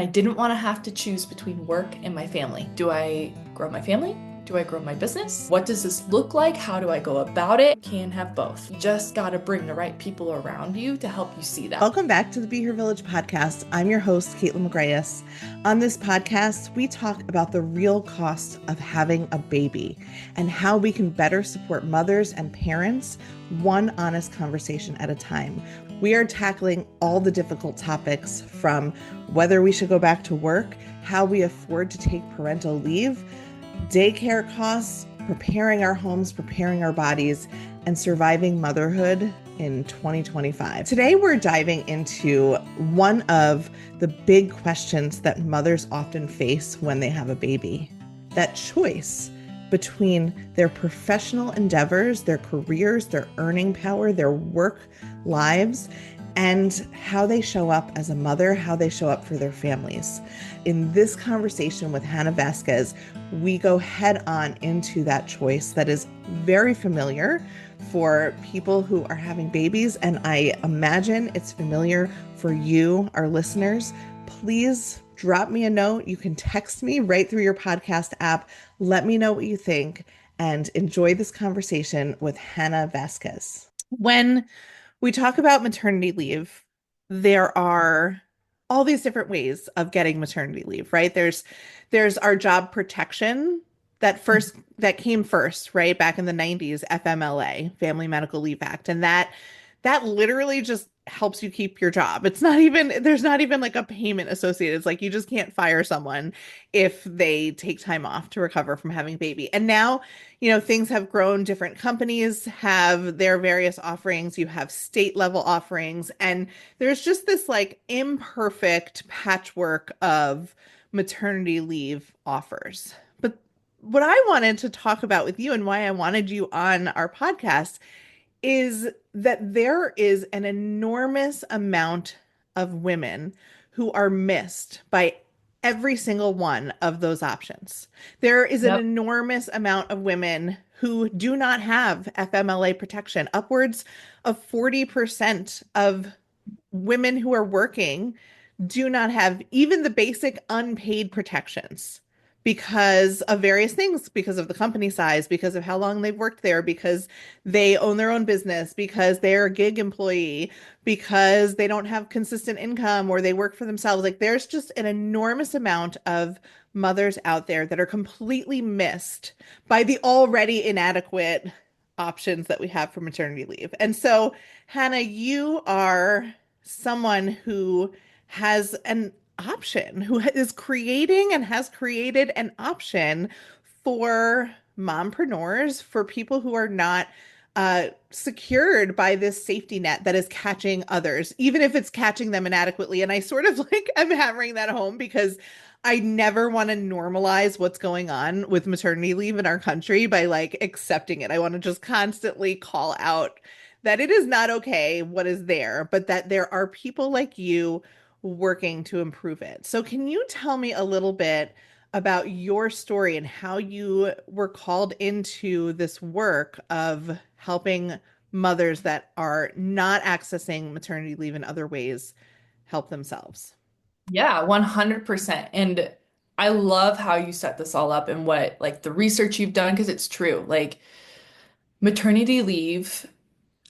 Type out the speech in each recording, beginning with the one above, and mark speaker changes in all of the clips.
Speaker 1: I didn't want to have to choose between work and my family. Do I grow my family? Do I grow my business? What does this look like? How do I go about it? Can't have both. You just got to bring the right people around you to help you see that.
Speaker 2: Welcome back to the BeHerVillage Podcast. I'm your host, Caitlin McGrayus. On this podcast, we talk about the real cost of having a baby and how we can better support mothers and parents, one honest conversation at a time. We are tackling all the difficult topics from whether we should go back to work, how we afford to take parental leave, daycare costs, preparing our homes, preparing our bodies, and surviving motherhood in 2025. Today, we're diving into one of the big questions that mothers often face when they have a baby. That choice between their professional endeavors, their careers, their earning power, their work lives, and how they show up as a mother, how they show up for their families. In this conversation with Hannah Vasquez, we go head on into that choice that is very familiar for people who are having babies, and I imagine it's familiar for you, our listeners. Please drop me a note. You can text me right through your podcast app. Let me know what you think and enjoy this conversation with Hannah Vasquez. When we talk about maternity leave, there are all these different ways of getting maternity leave, right? There's our job protection that came first, right? Back in the 90s, FMLA, Family Medical Leave Act. And that literally just helps you keep your job. There's not even like a payment associated. It's like you just can't fire someone if they take time off to recover from having a baby. And now, things have grown. Different companies have their various offerings. You have state level offerings, and there's just this like imperfect patchwork of maternity leave offers. But what I wanted to talk about with you and why I wanted you on our podcast is that there is an enormous amount of women who are missed by every single one of those options. There is an enormous amount of women who do not have FMLA protection. Upwards of 40% of women who are working do not have even the basic unpaid protections because of various things, because of the company size, because of how long they've worked there, because they own their own business, because they're a gig employee, because they don't have consistent income or they work for themselves. Like there's just an enormous amount of mothers out there that are completely missed by the already inadequate options that we have for maternity leave. And so, Hannah, you are someone who has an option, who is creating and has created an option for mompreneurs, for people who are not secured by this safety net that is catching others, even if it's catching them inadequately. And I sort of like am hammering that home because I never want to normalize what's going on with maternity leave in our country by like accepting it. I want to just constantly call out that it is not okay what is there, but that there are people like you working to improve it. So can you tell me a little bit about your story and how you were called into this work of helping mothers that are not accessing maternity leave in other ways help themselves?
Speaker 1: Yeah, 100%. And I love how you set this all up and what like the research you've done, because it's true. Like maternity leave,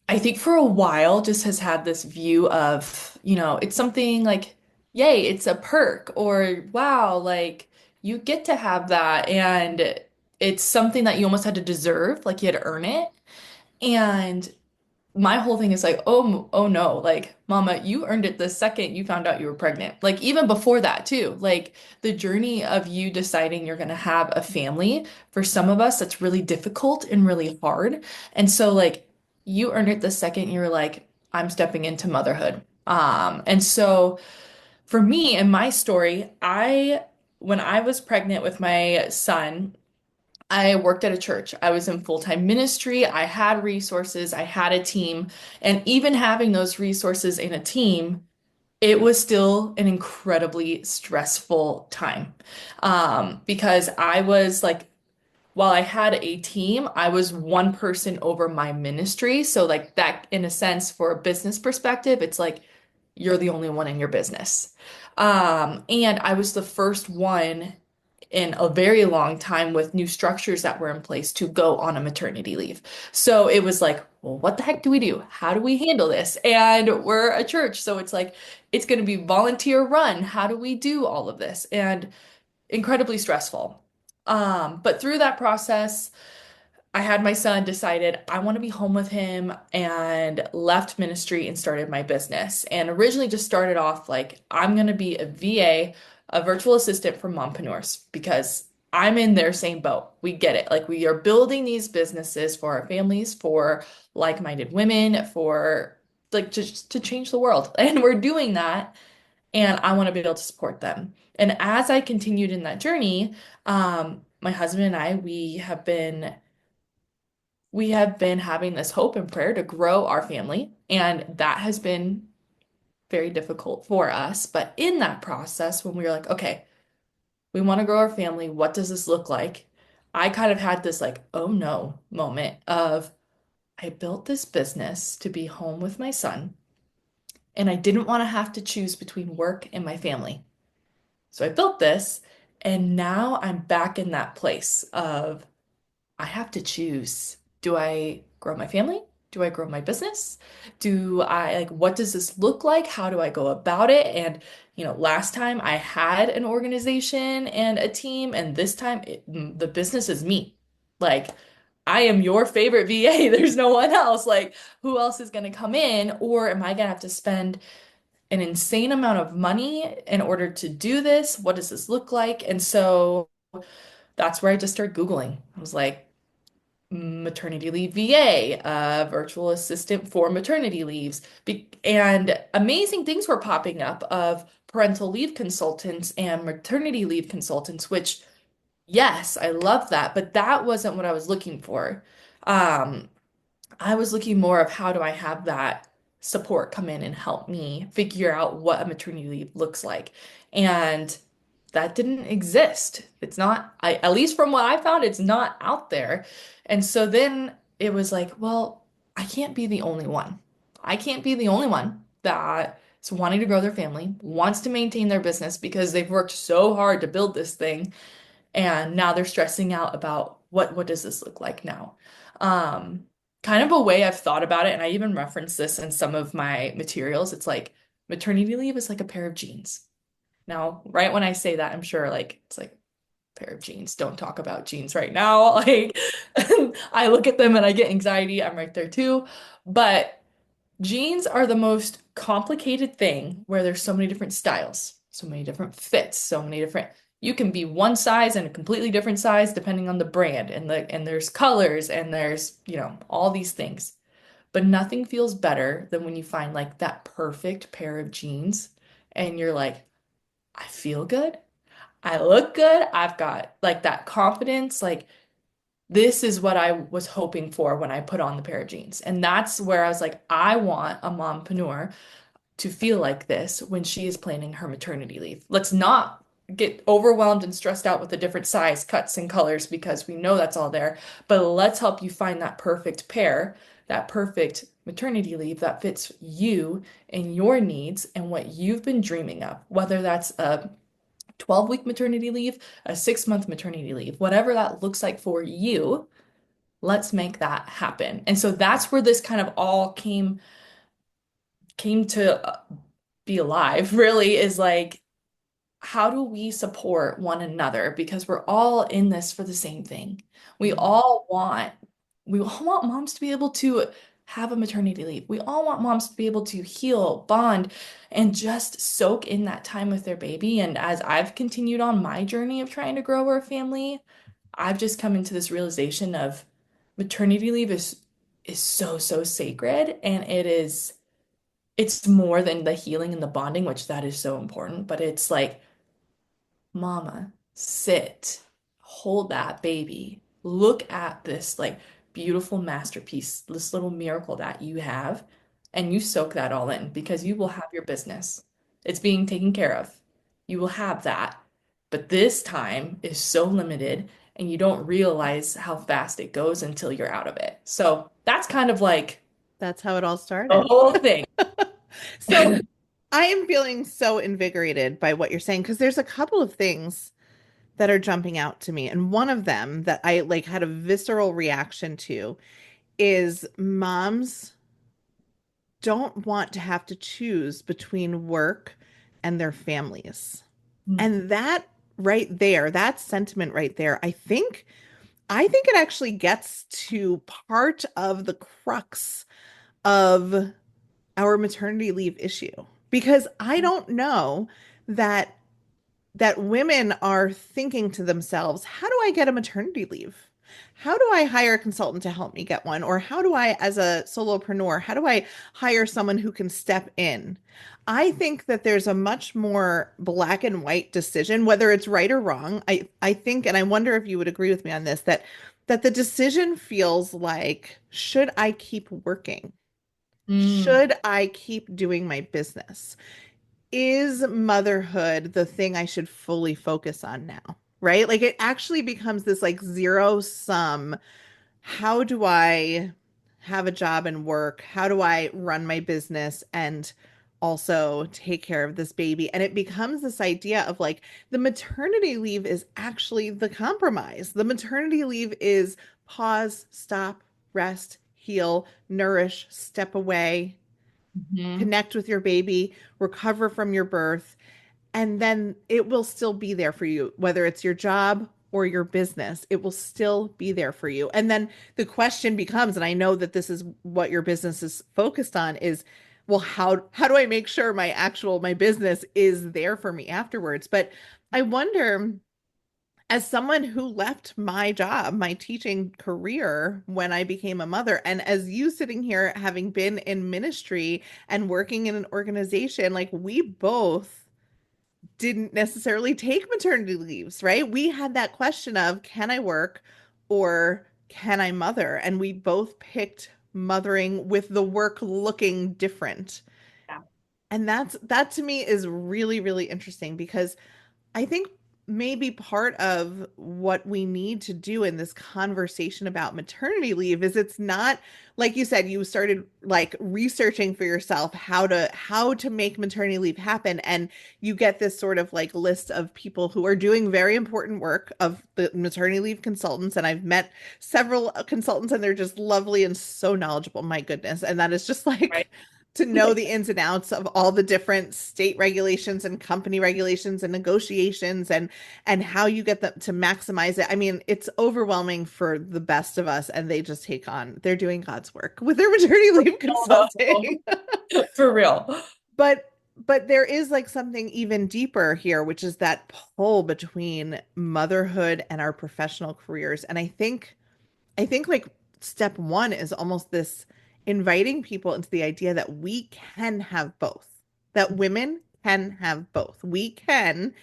Speaker 1: I think for a while just has had this view of, it's something like, yay, it's a perk, or wow, like you get to have that. And it's something that you almost had to deserve, like you had to earn it. And my whole thing is like, oh no, like, mama, you earned it the second you found out you were pregnant. Like, even before that, too. Like, the journey of you deciding you're going to have a family, for some of us, that's really difficult and really hard. And so, like, you earned it the second you were like, I'm stepping into motherhood. And so, for me and my story, when I was pregnant with my son, I worked at a church. I was in full-time ministry. I had resources. I had a team. And even having those resources in a team, it was still an incredibly stressful time. Because I was like, while I had a team, I was one person over my ministry. So, like, that, in a sense, for a business perspective, it's like you're the only one in your business. And I was the first one in a very long time with new structures that were in place to go on a maternity leave. So it was like, well, what the heck do we do? How do we handle this? And we're a church, so it's like it's going to be volunteer run. How do we do all of this? And incredibly stressful. But through that process, I had my son, decided I want to be home with him, and left ministry and started my business. And originally just started off like I'm going to be a VA, a virtual assistant for mompreneurs, because I'm in their same boat. We get it. Like we are building these businesses for our families, for like-minded women, for like just to change the world. And we're doing that, and I want to be able to support them. And as I continued in that journey, my husband and I, we have been having this hope and prayer to grow our family, and that has been very difficult for us. But in that process, when we were like, okay, we want to grow our family, what does this look like? I kind of had this like, oh no moment of I built this business to be home with my son, and I didn't want to have to choose between work and my family. So I built this, and now I'm back in that place of I have to choose. Do I grow my family? Do I grow my business? Do I like what does this look like? How do I go about it? And last time I had an organization and a team, and this time the business is me. Like I am your favorite VA. There's no one else. Like who else is going to come in, or am I going to have to spend an insane amount of money in order to do this? What does this look like? And so that's where I just started Googling. I was like, maternity leave VA, virtual assistant for maternity leaves. And amazing things were popping up of parental leave consultants and maternity leave consultants, which, yes, I love that, but that wasn't what I was looking for. Um, I was looking more of how do I have that support come in and help me figure out what a maternity leave looks like. And that didn't exist. It's not, at least from what I found, it's not out there. And so then it was like, well, I can't be the only one. I can't be the only one that is wanting to grow their family, wants to maintain their business because they've worked so hard to build this thing, and now they're stressing out about what does this look like now. Um, Kind of a way I've thought about it, and I even reference this in some of my materials. It's like maternity leave is like a pair of jeans. Now, right when I say that, I'm sure like it's like a pair of jeans. Don't talk about jeans right now. Like I look at them and I get anxiety. I'm right there too. But jeans are the most complicated thing where there's so many different styles, so many different fits, so many different. You can be one size and a completely different size depending on the brand, and there's colors, and there's, all these things. But nothing feels better than when you find like that perfect pair of jeans and you're like, I feel good. I look good. I've got like that confidence. Like this is what I was hoping for when I put on the pair of jeans. And that's where I was like, I want a mompreneur to feel like this when she is planning her maternity leave. Let's not get overwhelmed and stressed out with the different size cuts and colors because we know that's all there. But let's help you find that perfect pair, that perfect maternity leave that fits you and your needs and what you've been dreaming of, whether that's a 12-week maternity leave, a 6-month maternity leave, whatever that looks like for you, let's make that happen. And so that's where this kind of all came to be alive, really, is like how do we support one another because we're all in this for the same thing. We
Speaker 2: Mhm.
Speaker 1: all want we all want moms to be able to have a maternity leave. We all want moms to be able to heal, bond, and just soak in that time with their baby. And as I've continued on my journey of trying to grow our family, I've just come into this realization of maternity leave is so, so sacred, and it's more than the healing and the bonding, which that is so important, but it's like mama, sit, hold that baby. Look at this like beautiful masterpiece, this little miracle that you have, and you soak that all in because you will have your business. It's being taken care of. You will have that. But this time is so limited and you don't realize how fast it goes until you're out of it. So that's kind of like
Speaker 2: That's how it all
Speaker 1: the
Speaker 2: started.
Speaker 1: whole thing.
Speaker 2: So I am feeling so invigorated by what you're saying because there's a couple of things that are jumping out to me. And one of them that I like had a visceral reaction to is moms don't want to have to choose between work and their families.
Speaker 1: Mm.
Speaker 2: And that right there, that sentiment right there, I think it actually gets to part of the crux of our maternity leave issue because I don't know that women are thinking to themselves, how do I get a maternity leave? How do I hire a consultant to help me get one? Or how do I, as a solopreneur, how do I hire someone who can step in? I think that there's a much more black and white decision, whether it's right or wrong. I think, and I wonder if you would agree with me on this, that the decision feels like, should I keep working?
Speaker 1: Mm.
Speaker 2: Should I keep doing my business? Is motherhood the thing I should fully focus on now? Right? Like it actually becomes this like zero sum. How do I have a job and work? How do I run my business and also take care of this baby? And it becomes this idea of like the maternity leave is actually the compromise. The maternity leave is pause, stop, rest, heal, nourish, step away,
Speaker 1: Mhm.
Speaker 2: connect with your baby, recover from your birth, and then it will still be there for you, whether it's your job or your business, it will still be there for you. And then the question becomes, and I know that this is what your business is focused on, is well, how do I make sure my business is there for me afterwards? But I wonder, as someone who left my job, my teaching career when I became a mother, and as you sitting here having been in ministry and working in an organization, like we both didn't necessarily take maternity leaves, right? We had that question of can I work or can I mother? And we both picked mothering with the work looking different.
Speaker 1: Yeah.
Speaker 2: And that to me is really, really interesting because I think maybe part of what we need to do in this conversation about maternity leave is it's not like you said you started like researching for yourself how to make maternity leave happen and you get this sort of like list of people who are doing very important work of the maternity leave consultants and I've met several consultants and they're just lovely and so knowledgeable, my goodness, and that is just
Speaker 1: Right.
Speaker 2: like to know the ins and outs of all the different state regulations and company regulations and negotiations and how you get them to maximize it. I mean, it's overwhelming for the best of us and they just take on they're doing God's work with their maternity leave
Speaker 1: No, no.
Speaker 2: consulting.
Speaker 1: For real.
Speaker 2: But there is like something even deeper here, which is that pull between motherhood and our professional careers. And I think like step one is almost this inviting people into the idea that we can have both, that women can have both. We can,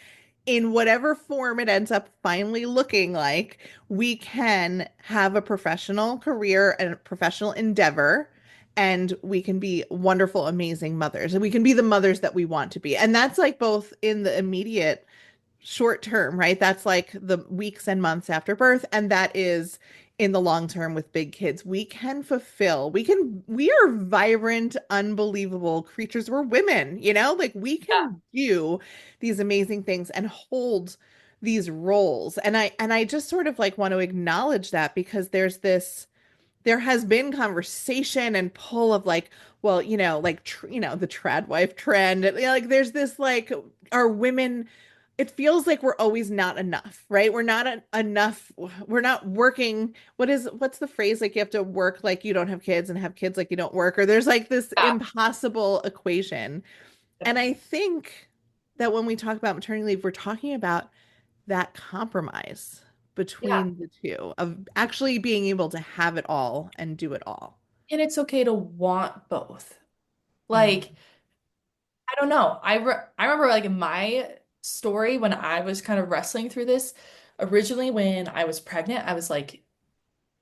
Speaker 2: in whatever form it ends up finally looking like, we can have a professional career and a professional endeavor. And we can be wonderful, amazing mothers, and we can be the mothers that we want to be. And that's like both in the immediate short term, right? That's like the weeks and months after birth. And that is in the long term with big kids. We are vibrant, unbelievable creatures. We're women, like we
Speaker 1: Yeah.
Speaker 2: can do these amazing things and hold these roles. And I just sort of like want to acknowledge that because there has been conversation and pull of like, well, like the trad wife trend. Like there's this like, are women, it feels like we're always not enough, right? We're not enough. We're not working. What's the phrase? Like you have to work like you don't have kids and have kids like you don't work, or there's like this
Speaker 1: Yeah.
Speaker 2: impossible equation. And I think that when we talk about maternity leave, we're talking about that compromise
Speaker 1: Yeah.
Speaker 2: between the two of actually being able to have it all and do it all.
Speaker 1: And it's okay to want both.
Speaker 2: Mm.
Speaker 1: Like, I don't know. I remember like in my story when I was kind of wrestling through this, originally when I was pregnant, I was like,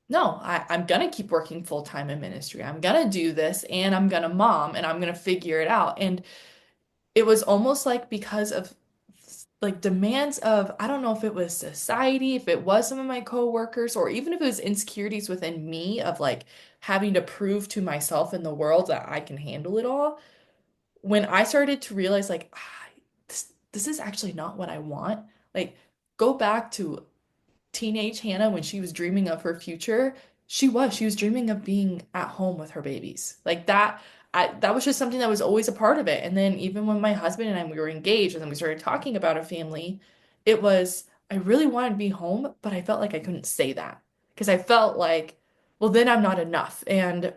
Speaker 1: no, I'm gonna keep working full time in ministry. I'm gonna do this and I'm gonna mom and I'm gonna figure it out. And it was almost like because of like demands of, I don't know if it was society, if it was some of my coworkers, or even if it was insecurities within me of like having to prove to myself in the world that I can handle it all. when I started to realize like this is actually not what I want, like go back to teenage Hannah when she was dreaming of her future, she was dreaming of being at home with her babies. Like that that was just something that was always a part of it. And then even when my husband and I we were engaged and then we started talking about a family, it was I really wanted to be home, but I felt like I couldn't say that because I felt like, well, then I'm not enough. And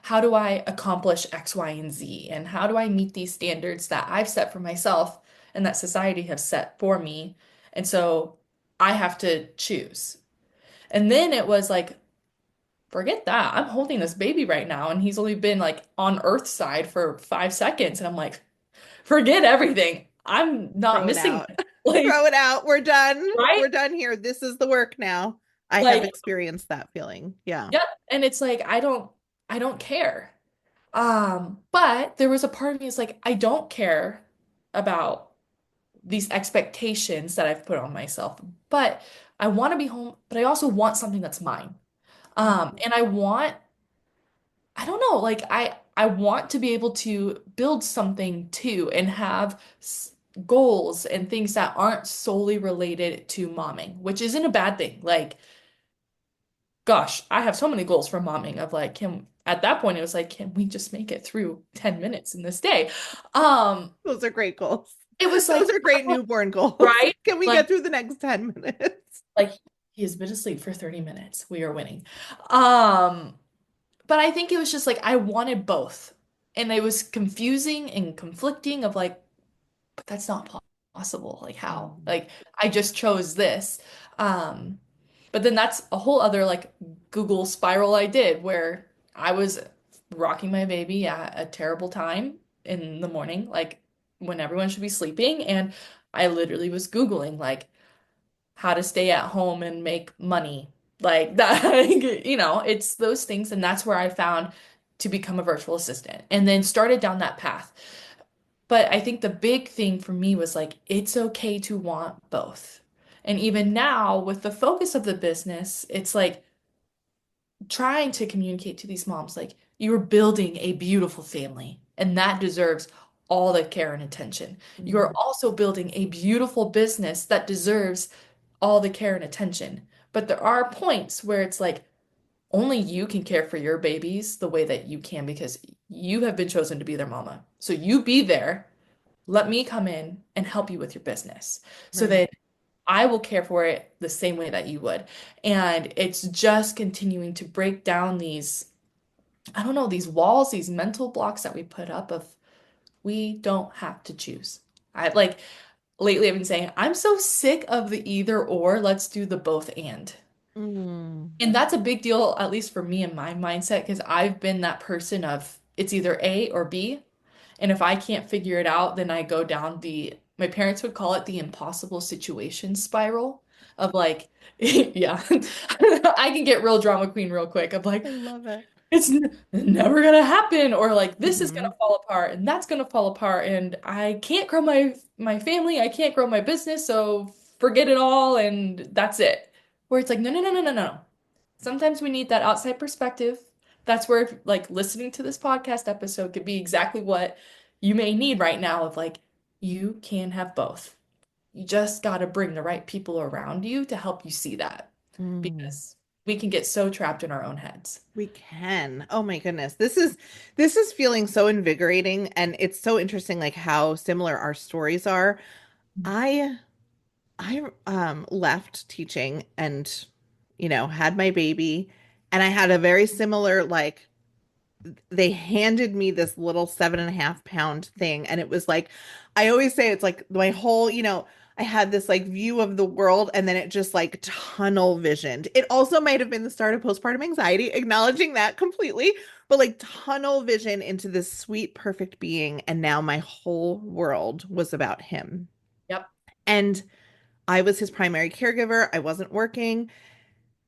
Speaker 1: how do I accomplish X, Y, and Z? And how do I meet these standards that I've set for myself and that society has set for me? And so I have to choose. And then it was like, forget that. I'm holding this baby right now, and he's only been like on Earth's side for 5 seconds. And I'm like, forget everything. I'm not
Speaker 2: Throw it
Speaker 1: missing
Speaker 2: out.
Speaker 1: this. Like,
Speaker 2: Throw it out. We're done.
Speaker 1: right?
Speaker 2: We're done here. This is the work now. I have
Speaker 1: Like,
Speaker 2: experienced that feeling. Yeah.
Speaker 1: yep. And it's like, I don't care. But there was a part of me that's like, I don't care about these expectations that I've put on myself, but I want to be home, but I also want something that's mine. And I don't know, like I want to be able to build something too and have goals and things that aren't solely related to momming, which isn't a bad thing. Like, gosh, I have so many goals for momming of like, can at that point it was like, can we just make it through 10 minutes in this day? Um,
Speaker 2: Those are great goals.
Speaker 1: it was
Speaker 2: Those
Speaker 1: like,
Speaker 2: are great newborn goals.
Speaker 1: right?
Speaker 2: Can we
Speaker 1: Like,
Speaker 2: get through the next 10 minutes?
Speaker 1: like he has been asleep for 30 minutes. We are winning. Um, but I think it was just like I wanted both. And it was confusing and conflicting of like, but that's not possible. Like how?
Speaker 2: Mm.
Speaker 1: Like I just chose this. Um, but then that's a whole other like Google spiral I did where I was rocking my baby at a terrible time in the morning, like when everyone should be sleeping. And I literally was Googling like how to stay at home and make money. Like that, it's those things. And that's where I found to become a virtual assistant and then started down that path. But I think the big thing for me was like, it's okay to want both. And even now, with the focus of the business, it's like trying to communicate to these moms, like, you're building a beautiful family, and that deserves all the care and attention. You're
Speaker 2: Mm.
Speaker 1: also building a beautiful business that deserves all the care and attention. But there are points where it's like, only you can care for your babies the way that you can because you have been chosen to be their mama. So you be there, let me come in and help you with your business so
Speaker 2: Right.
Speaker 1: that I will care for it the same way that you would. And it's just continuing to break down these, I don't know, these walls, these mental blocks that we put up of we don't have to choose. I like lately I've been saying, I'm so sick of the either or, let's do the both and.
Speaker 2: Mm.
Speaker 1: And that's a big deal, at least for me and my mindset, because I've been that person of it's either A or B. And if I can't figure it out, then I go down my parents would call it the impossible situation spiral of like, yeah, I can get real drama queen real quick of like,
Speaker 2: I love it.
Speaker 1: it's never gonna happen, or like this is gonna
Speaker 2: Hmm.
Speaker 1: fall apart and that's gonna fall apart, and I can't grow my family, I can't grow my business, so forget it all, and that's it. Where it's like, no, no, no, no, no, no. Sometimes we need that outside perspective. That's where like listening to this podcast episode could be exactly what you may need right now of like you can have both. You just got to bring the right people around you to help you see that
Speaker 2: Mm.
Speaker 1: because we can get so trapped in our own heads.
Speaker 2: We can. Oh my goodness. This is feeling so invigorating, and it's so interesting like how similar our stories are. I I left teaching and had my baby, and I had a very similar like they handed me this little 7.5 pound thing, and it was like I always say it's like my whole I had this like view of the world, and then it just like tunnel visioned. It also might have been the start of postpartum anxiety, acknowledging that completely, but like tunnel vision into this sweet perfect being, and now my whole world was about him.
Speaker 1: Yep.
Speaker 2: And I was his primary caregiver. I wasn't working.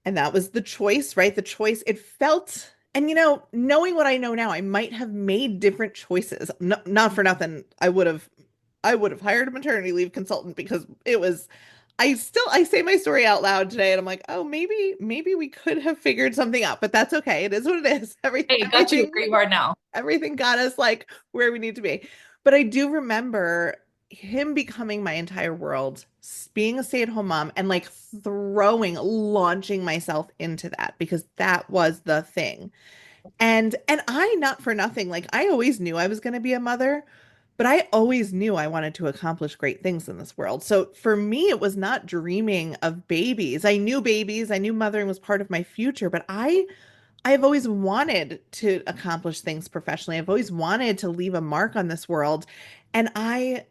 Speaker 2: And that was the choice, right? The choice. It felt, and knowing what I know now, I might have made different choices. No, not for nothing. I would have hired a maternity leave consultant because it was, I say my story out loud today and I'm like, oh, maybe we could have figured something out, but that's okay. It is what it is.
Speaker 1: Hey, got you
Speaker 2: Everything
Speaker 1: where you are now.
Speaker 2: Everything got us like where we need to be. But I do remember him becoming my entire world, being a stay-at-home mom and like launching myself into that because that was the thing. And I, not for nothing, like I always knew I was going to be a mother, but I always knew I wanted to accomplish great things in this world. So for me, it was not dreaming of babies. I knew babies, I knew mothering was part of my future, but I've always wanted to accomplish things professionally. I've always wanted to leave a mark on this world. And I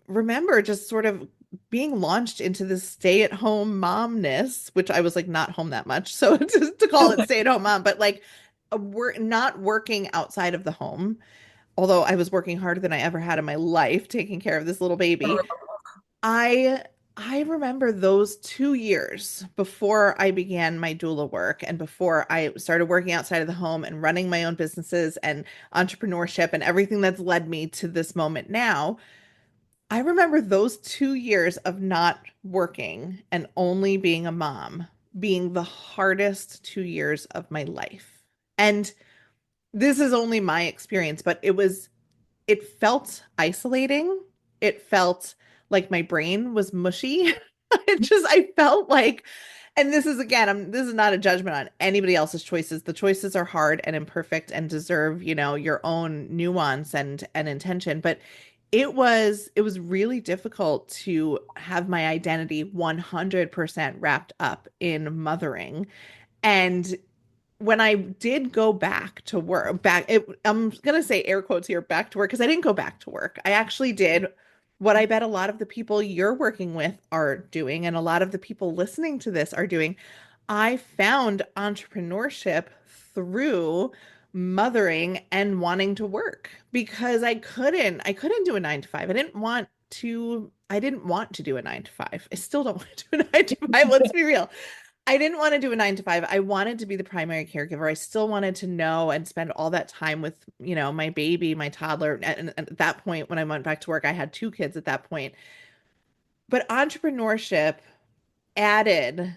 Speaker 2: remember just sort of being launched into this stay-at-home momness, which I was like not home that much. So to call it stay-at-home mom, but like we're not working outside of the home, although I was working harder than I ever had in my life taking care of this little baby. I I remember those 2 years before I began my doula work and before I started working outside of the home and running my own businesses and entrepreneurship and everything that's led me to this moment now. I remember those 2 years of not working and only being a mom being the hardest 2 years of my life. And this is only my experience, but it felt isolating. It felt like my brain was mushy. I felt like, and this is again, this is not a judgment on anybody else's choices. The choices are hard and imperfect and deserve, your own nuance and intention. But it was really difficult to have my identity 100% wrapped up in mothering. And when I did go back to work, I'm going to say air quotes here, back to work, because I didn't go back to work. I actually did what I bet a lot of the people you're working with are doing, and a lot of the people listening to this are doing. I found entrepreneurship through mothering and wanting to work because I couldn't do a 9 to 5. I didn't want to do a 9 to 5. I still don't want to do a 9 to 5. Let's be real. I didn't want to do a 9 to 5. I wanted to be the primary caregiver. I still wanted to know and spend all that time with, my baby, my toddler. And at that point, when I went back to work, I had 2 kids at that point. But entrepreneurship added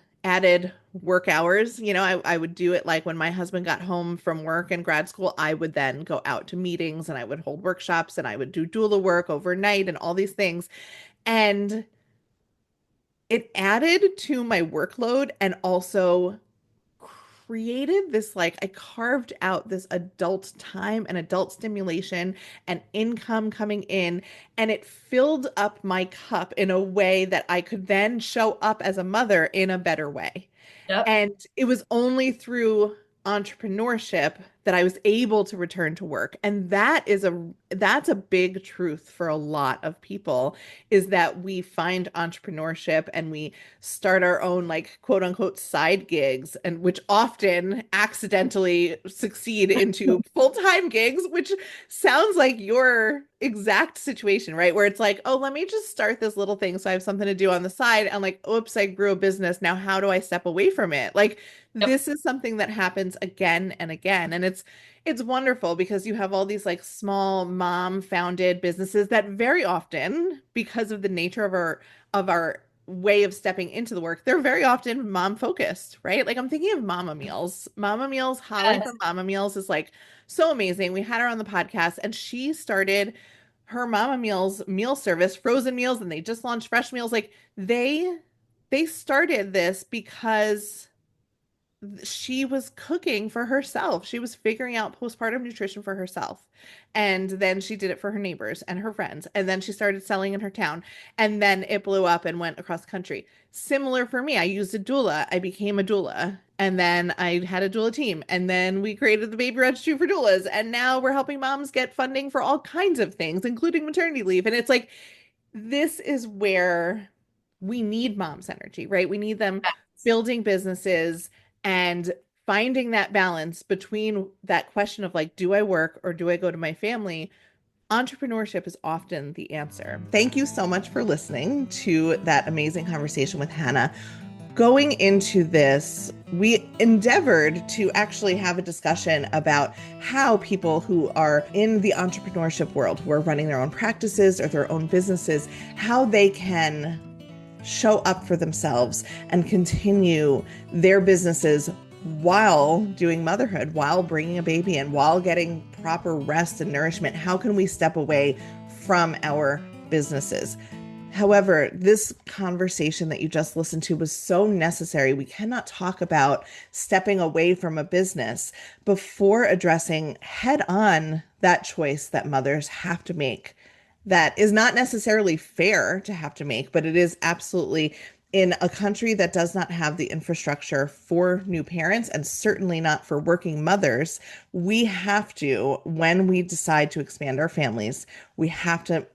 Speaker 2: work hours. I would do it like when my husband got home from work and grad school, I would then go out to meetings and I would hold workshops and I would do doula work overnight and all these things. And it added to my workload and also created this like I carved out this adult time and adult stimulation and income coming in, and it filled up my cup in a way that I could then show up as a mother in a better way.
Speaker 1: Yep.
Speaker 2: And it was only through entrepreneurship that I was able to return to work. And that's a big truth for a lot of people, is that we find entrepreneurship and we start our own like quote unquote side gigs, and which often accidentally succeed into full-time gigs, which sounds like your exact situation, right? Where it's like, oh, let me just start this little thing so I have something to do on the side. And like, oops, I grew a business. Now, how do I step away from it? Like,
Speaker 1: Yep.
Speaker 2: this is something that happens again and again. And it's wonderful because you have all these like small mom founded businesses that very often, because of the nature of our way of stepping into the work, they're very often mom focused, right? Like I'm thinking of Mama Meals. Mama Meals, Holly
Speaker 1: Yes.
Speaker 2: from Mama Meals is like so amazing. We had her on the podcast and she started her Mama Meals meal service, frozen meals, and they just launched fresh meals. Like they started this because she was cooking for herself. She was figuring out postpartum nutrition for herself. And then she did it for her neighbors and her friends. And then she started selling in her town. And then it blew up and went across the country. Similar for me. I used a doula. I became a doula. And then I had a doula team. And then we created the baby registry for doulas. And now we're helping moms get funding for all kinds of things, including maternity leave. And it's like, this is where we need moms' energy, right? We need them building businesses and finding that balance between that question of like, do I work or do I go to my family? Entrepreneurship is often the answer. Thank you so much for listening to that amazing conversation with Hannah. Going into this, we endeavored to actually have a discussion about how people who are in the entrepreneurship world, who are running their own practices or their own businesses, how they can show up for themselves and continue their businesses while doing motherhood, while bringing a baby in, while getting proper rest and nourishment? How can we step away from our businesses? However, this conversation that you just listened to was so necessary. We cannot talk about stepping away from a business before addressing head on that choice that mothers have to make. That is not necessarily fair to have to make, but it is absolutely, in a country that does not have the infrastructure for new parents and certainly not for working mothers. We have to, when we decide to expand our families, we have to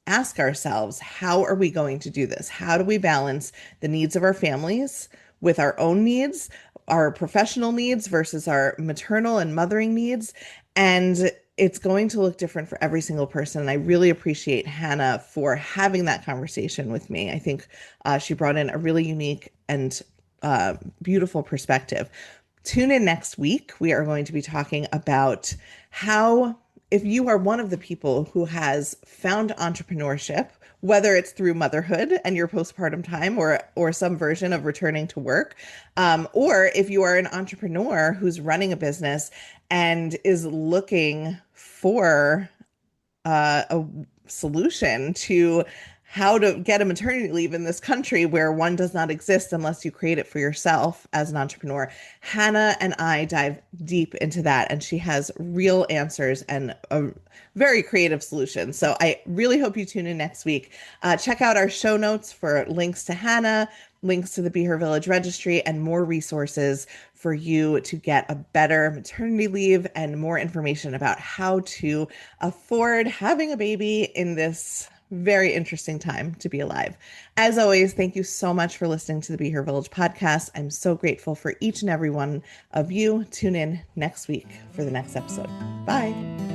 Speaker 2: ask ourselves, how are we going to do this? How do we balance the needs of our families with our own needs, our professional needs versus our maternal and mothering needs? And it's going to look different for every single person. And I really appreciate Hannah for having that conversation with me. I think she brought in a really unique and beautiful perspective. Tune in next week. We are going to be talking about how, if you are one of the people who has found entrepreneurship, whether it's through motherhood and your postpartum time or some version of returning to work, or if you are an entrepreneur who's running a business and is looking for a solution to how to get a maternity leave in this country where one does not exist unless you create it for yourself as an entrepreneur. Hannah and I dive deep into that, and she has real answers and a very creative solution. So I really hope you tune in next week. Check out our show notes for links to Hannah, links to the Be Her Village registry, and more resources for you to get a better maternity leave and more information about how to afford having a baby in this very interesting time to be alive. As always, thank you so much for listening to the Be Her Village podcast. I'm so grateful for each and every one of you. Tune in next week for the next episode. Bye.